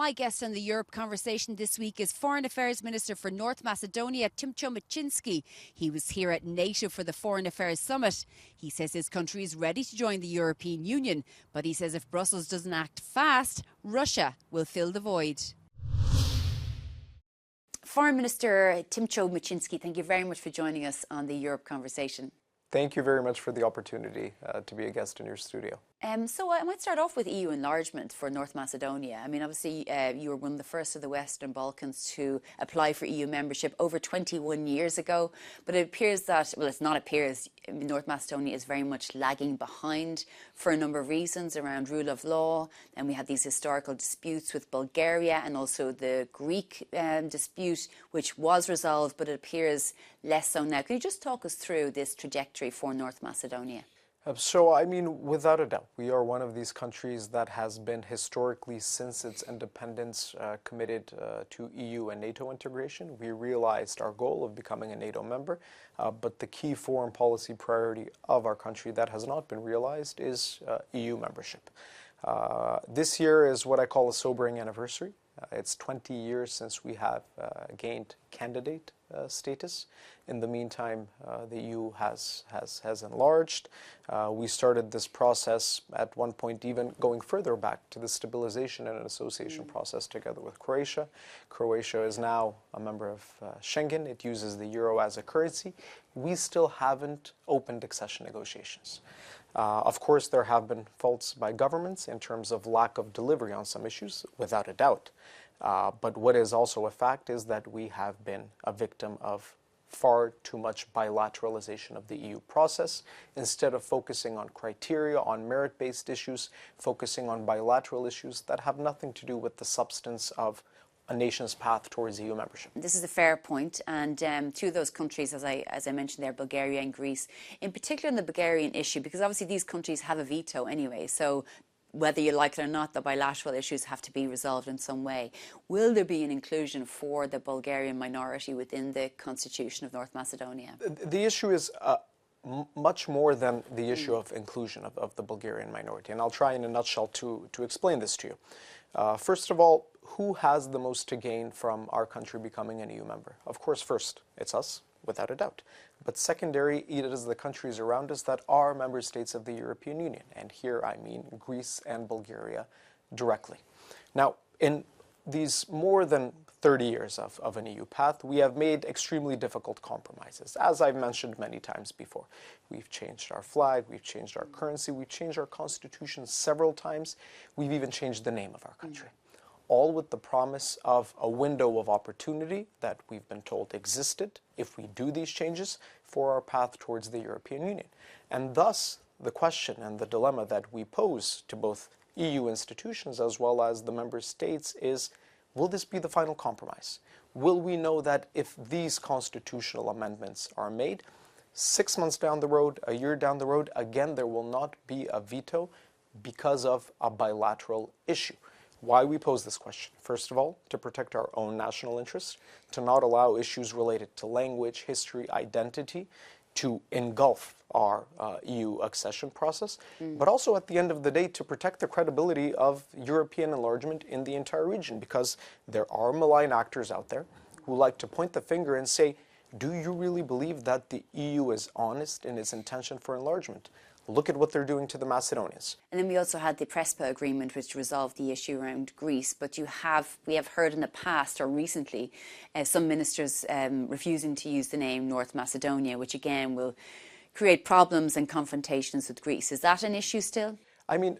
My guest on the Europe Conversation this week is Foreign Affairs Minister for North Macedonia, Timčo Mucunski. He was here at NATO for the Foreign Affairs Summit. He says his country is ready to join the European Union, but he says if Brussels doesn't act fast, Russia will fill the void. Foreign Minister Timčo Mucunski, thank you very much for joining us on the Europe Conversation. Thank you very much for the opportunity to be a guest in your studio. So I might start off with EU enlargement for North Macedonia. I mean, obviously, you were one of the first of the Western Balkans to apply for EU membership over 21 years ago. But it appears that, well, it's not appears, North Macedonia is very much lagging behind for a number of reasons around rule of law. And we had these historical disputes with Bulgaria and also the Greek dispute, which was resolved, but it appears less so now. Can you just talk us through this trajectory for North Macedonia? So, I mean, without a doubt, we are one of these countries that has been historically, since its independence, committed to EU and NATO integration. We realized our goal of becoming a NATO member, but the key foreign policy priority of our country that has not been realized is EU membership. This year is what I call a sobering anniversary. It's 20 years since we have gained candidate status. In the meantime, the EU has enlarged. We started this process at one point even going further back to the stabilization and an association process together with Croatia. Croatia is now a member of Schengen. It uses the euro as a currency. We still haven't opened accession negotiations. Of course, there have been faults by governments in terms of lack of delivery on some issues, without a doubt. But what is also a fact is that we have been a victim of far too much bilateralization of the EU process. Instead of focusing on criteria, on merit-based issues, focusing on bilateral issues that have nothing to do with the substance of a nation's path towards EU membership. This is a fair point, and two of those countries, as I mentioned there, Bulgaria and Greece, in particular in the Bulgarian issue, because obviously these countries have a veto anyway, so whether you like it or not, the bilateral issues have to be resolved in some way. Will there be an inclusion for the Bulgarian minority within the constitution of North Macedonia? The issue is much more than the issue of inclusion of the Bulgarian minority, and I'll try in a nutshell to explain this to you. First of all, who has the most to gain from our country becoming an EU member? Of course, first, it's us, without a doubt. But secondary, it is the countries around us that are member states of the European Union. And here I mean Greece and Bulgaria directly. Now, in these more than 30 years of an EU path, we have made extremely difficult compromises. As I've mentioned many times before, we've changed our flag, we've changed our currency, we've changed our constitution several times. We've even changed the name of our country. All with the promise of a window of opportunity that we've been told existed if we do these changes for our path towards the European Union. And thus, the question and the dilemma that we pose to both EU institutions as well as the member states is, will this be the final compromise? Will we know that if these constitutional amendments are made, 6 months down the road, a year down the road, again, there will not be a veto because of a bilateral issue? Why we pose this question? First of all, to protect our own national interests, to not allow issues related to language, history, identity to engulf our EU accession process, but also at the end of the day to protect the credibility of European enlargement in the entire region, because there are malign actors out there who like to point the finger and say, do you really believe that the EU is honest in its intention for enlargement? Look at what they're doing to the Macedonians. And then we also had the Prespa agreement, which resolved the issue around Greece. But we have heard in the past or recently some ministers refusing to use the name North Macedonia, which again will create problems and confrontations with Greece. Is that an issue still? I mean,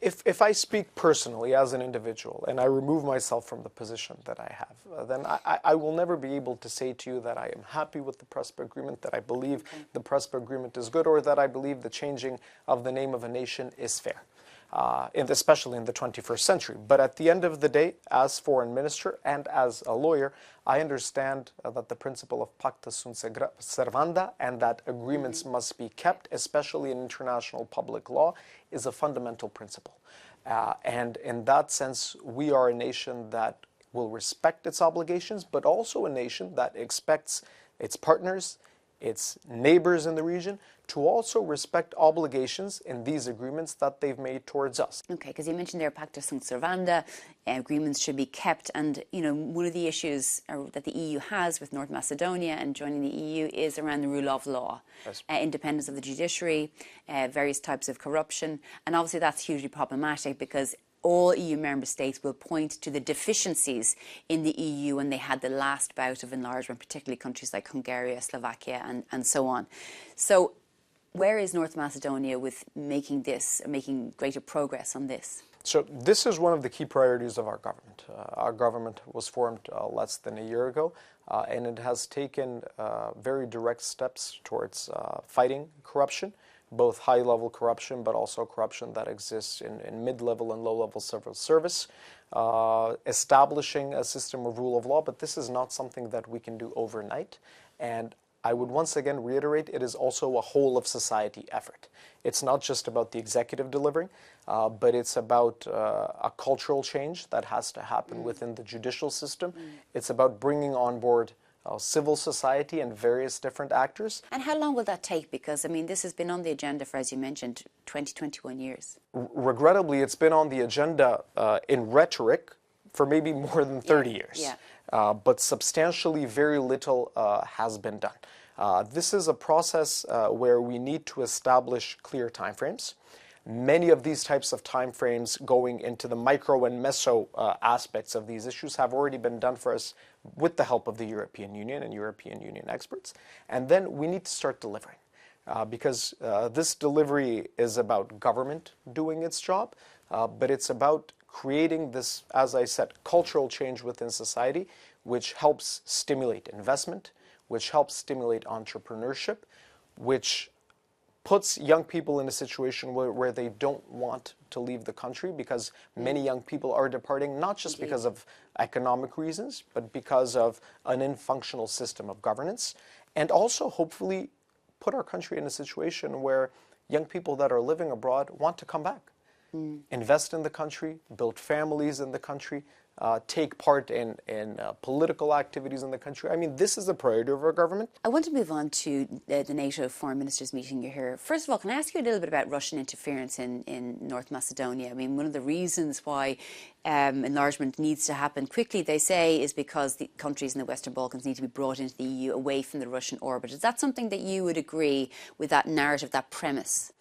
if I speak personally as an individual and I remove myself from the position that I have, then I will never be able to say to you that I am happy with the Prespa agreement, that I believe the Prespa agreement is good, or that I believe the changing of the name of a nation is fair, especially in the 21st century. But at the end of the day, as foreign minister and as a lawyer, I understand that the principle of pacta sunt servanda and that agreements must be kept, especially in international public law, is a fundamental principle. And in that sense, we are a nation that will respect its obligations, but also a nation that expects its partners its neighbors in the region to also respect obligations in these agreements that they've made towards us. Okay, because you mentioned there pacta sunt servanda, agreements should be kept, and one of the issues that the EU has with North Macedonia and joining the EU is around the rule of law, Yes. Independence of the judiciary, various types of corruption, and obviously that's hugely problematic because all EU member states will point to the deficiencies in the EU when they had the last bout of enlargement, particularly countries like Hungary, Slovakia and so on. So where is North Macedonia with making greater progress on this? So this is one of the key priorities of our government. Our government was formed less than a year ago, and it has taken very direct steps towards fighting corruption, both high-level corruption, but also corruption that exists in mid-level and low-level civil service, establishing a system of rule of law, but this is not something that we can do overnight. And I would once again reiterate, it is also a whole-of-society effort. It's not just about the executive delivering, but it's about a cultural change that has to happen within the judicial system. It's about bringing on board civil society and various different actors. And how long will that take? Because, I mean, this has been on the agenda for, as you mentioned, 21 years. Regrettably, it's been on the agenda in rhetoric for maybe more than 30 years. Yeah. But substantially very little has been done. This is a process where we need to establish clear timeframes. Many of these types of timeframes going into the micro and meso aspects of these issues have already been done for us with the help of the European Union and European Union experts. And then we need to start delivering. Because this delivery is about government doing its job, but it's about creating this, as I said, cultural change within society, which helps stimulate investment, which helps stimulate entrepreneurship, which puts young people in a situation where they don't want to leave the country, because many young people are departing not just because of economic reasons, but because of an infunctional system of governance, and also hopefully put our country in a situation where young people that are living abroad want to come back, invest in the country, build families in the country, take part in political activities in the country. I mean, this is the priority of our government. I want to move on to the NATO foreign ministers meeting you're here. First of all, can I ask you a little bit about Russian interference in North Macedonia? I mean, one of the reasons why enlargement needs to happen quickly, they say, is because the countries in the Western Balkans need to be brought into the EU away from the Russian orbit. Is that something that you would agree with, that narrative, that premise?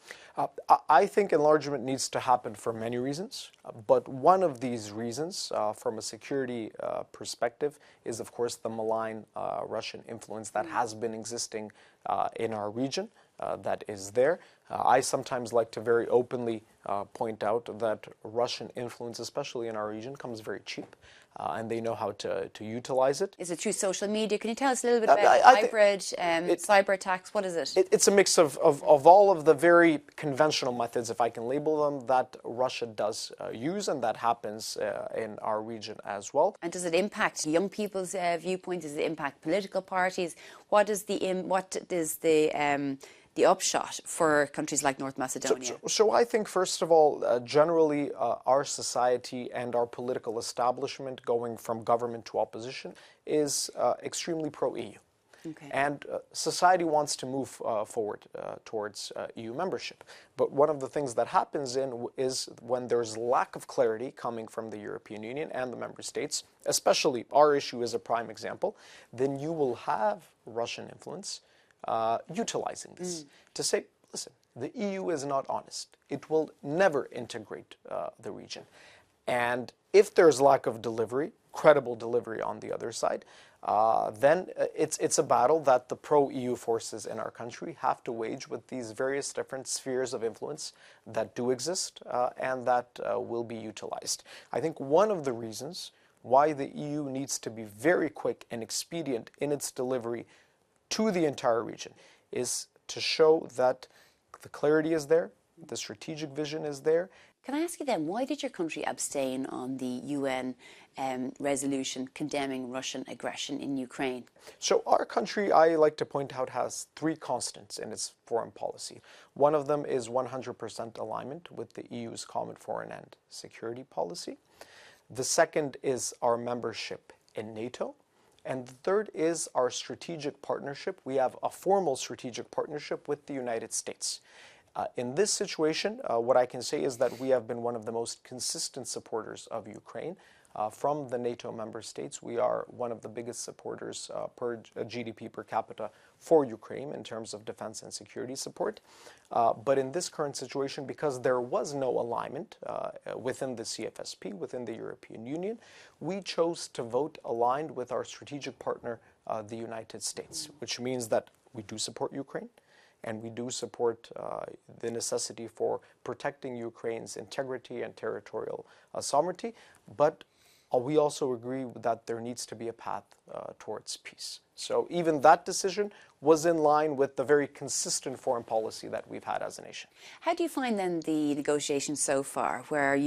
I think enlargement needs to happen for many reasons, but one of these reasons, from a security perspective, is of course the malign Russian influence that has been existing in our region, that is there. I sometimes like to very openly point out that Russian influence, especially in our region, comes very cheap. And they know how to utilize it. Is it through social media? Can you tell us a little bit about hybrid, cyber attacks? What is it? It's a mix of all of the very conventional methods, if I can label them, that Russia does use, and that happens in our region as well. And does it impact young people's viewpoint? Does it impact political parties? What is the upshot for countries like North Macedonia? So I think, first of all, generally our society and our political establishment, going from government to opposition, is extremely pro-EU. Okay. And society wants to move forward towards EU membership. But one of the things that happens is when there's lack of clarity coming from the European Union and the member states, especially our issue is a prime example, then you will have Russian influence utilizing this to say, listen, the EU is not honest. It will never integrate the region. And if there's lack of delivery, credible delivery on the other side, then it's a battle that the pro-EU forces in our country have to wage with these various different spheres of influence that do exist and that will be utilized. I think one of the reasons why the EU needs to be very quick and expedient in its delivery to the entire region is to show that the clarity is there, the strategic vision is there. Can I ask you then, why did your country abstain on the UN resolution condemning Russian aggression in Ukraine? So our country, I like to point out, has three constants in its foreign policy. One of them is 100% alignment with the EU's common foreign and security policy. The second is our membership in NATO. And the third is our strategic partnership. We have a formal strategic partnership with the United States. In this situation, what I can say is that we have been one of the most consistent supporters of Ukraine. From the NATO member states, we are one of the biggest supporters per GDP per capita for Ukraine in terms of defense and security support. But in this current situation, because there was no alignment within the CFSP, within the European Union, we chose to vote aligned with our strategic partner, the United States, which means that we do support Ukraine. And we do support the necessity for protecting Ukraine's integrity and territorial sovereignty. But we also agree that there needs to be a path towards peace. So even that decision was in line with the very consistent foreign policy that we've had as a nation. How do you find then the negotiations so far, where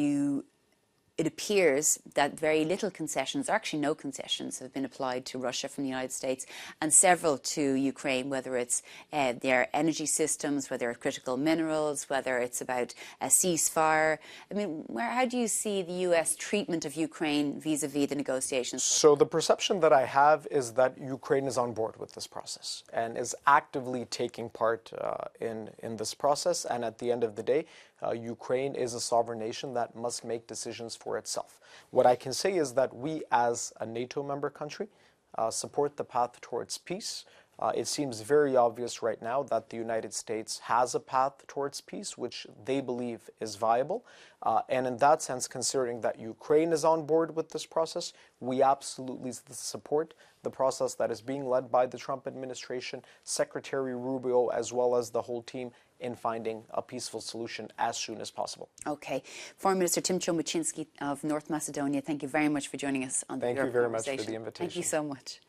it appears that very little concessions, or actually no concessions, have been applied to Russia from the United States, and several to Ukraine, whether it's their energy systems, whether it's critical minerals, whether it's about a ceasefire? I mean, how do you see the US treatment of Ukraine vis-a-vis the negotiations? So the perception that I have is that Ukraine is on board with this process and is actively taking part in this process. And at the end of the day, Ukraine is a sovereign nation that must make decisions for itself. What I can say is that we, as a NATO member country, support the path towards peace. It seems very obvious right now that the United States has a path towards peace, which they believe is viable. And in that sense, considering that Ukraine is on board with this process, we absolutely support the process that is being led by the Trump administration, Secretary Rubio, as well as the whole team, in finding a peaceful solution as soon as possible. Okay. Foreign Minister Timčo Mucunski of North Macedonia, thank you very much for joining us on the Europe Conversation. Thank you very much for the invitation. Thank you so much.